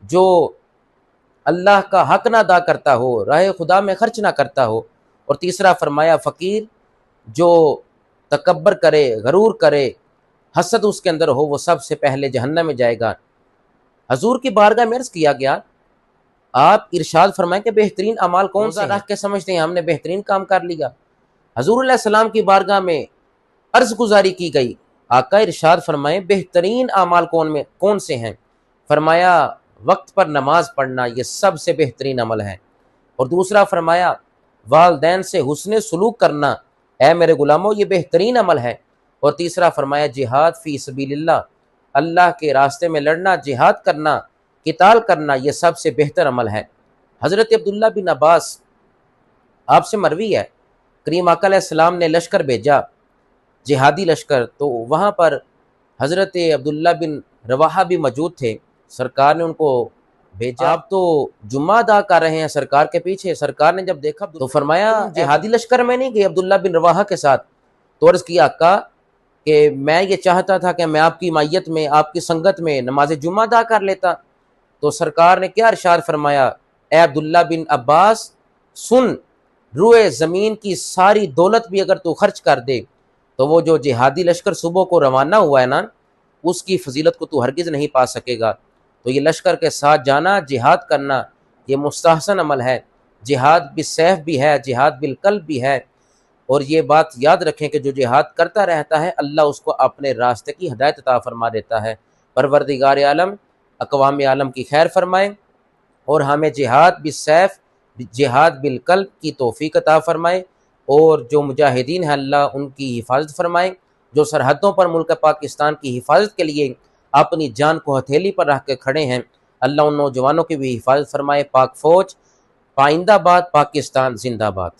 جو اللہ کا حق نہ ادا کرتا ہو، راہ خدا میں خرچ نہ کرتا ہو، اور تیسرا فرمایا فقیر جو تکبر کرے، غرور کرے، حسد اس کے اندر ہو، وہ سب سے پہلے جہنم میں جائے گا۔ حضور کی بارگاہ میں عرض کیا گیا، آپ ارشاد فرمائیں کہ بہترین اعمال کون سے رکھ کے سمجھتے ہیں ہم نے بہترین کام کر لیا؟ حضور علیہ السلام کی بارگاہ میں عرض گزاری کی گئی، آقا ارشاد فرمائیں بہترین اعمال کون سے ہیں؟ فرمایا وقت پر نماز پڑھنا، یہ سب سے بہترین عمل ہے۔ اور دوسرا فرمایا والدین سے حسن سلوک کرنا، اے میرے غلاموں یہ بہترین عمل ہے۔ اور تیسرا فرمایا جہاد فی سبیل اللہ، اللہ کے راستے میں لڑنا، جہاد کرنا، قتال کرنا، یہ سب سے بہتر عمل ہے۔ حضرت عبداللہ بن عباس آپ سے مروی ہے، کریم آقا علیہ السلام نے لشکر بھیجا، جہادی لشکر، تو وہاں پر حضرت عبداللہ بن رواحہ بھی موجود تھے۔ سرکار نے ان کو بھیجا، آپ تو جمعہ ادا کر رہے ہیں سرکار کے پیچھے۔ سرکار نے جب دیکھا تو فرمایا جہادی لشکر میں نہیں گئے عبداللہ بن رواحہ کے ساتھ؟ تو عرض کیا آقا کہ میں یہ چاہتا تھا کہ میں آپ کی مائیت میں، آپ کی سنگت میں نماز جمعہ ادا کر لیتا۔ تو سرکار نے کیا ارشاد فرمایا، اے عبداللہ بن عباس سن، روئے زمین کی ساری دولت بھی اگر تو خرچ کر دے تو وہ جو جہادی لشکر صبح کو روانہ ہوا ہے نا، اس کی فضیلت کو تو ہرگز نہیں پا سکے گا۔ تو یہ لشکر کے ساتھ جانا، جہاد کرنا، یہ مستحسن عمل ہے۔ جہاد بالسیف بھی ہے، جہاد بالقلب بھی ہے۔ اور یہ بات یاد رکھیں کہ جو جہاد کرتا رہتا ہے اللہ اس کو اپنے راستے کی ہدایت عطا فرما دیتا ہے۔ پروردگار عالم اقوام عالم کی خیر فرمائے اور ہمیں جہاد بالسیف، جہاد بالقلب کی توفیق عطا فرمائے، اور جو مجاہدین ہیں اللہ ان کی حفاظت فرمائے، جو سرحدوں پر ملک پاکستان کی حفاظت کے لیے اپنی جان کو ہتھیلی پر رکھ کے کھڑے ہیں، اللہ ان نوجوانوں کی بھی حفاظت فرمائے۔ پاک فوج، پائندہ باد، پاکستان زندہ باد۔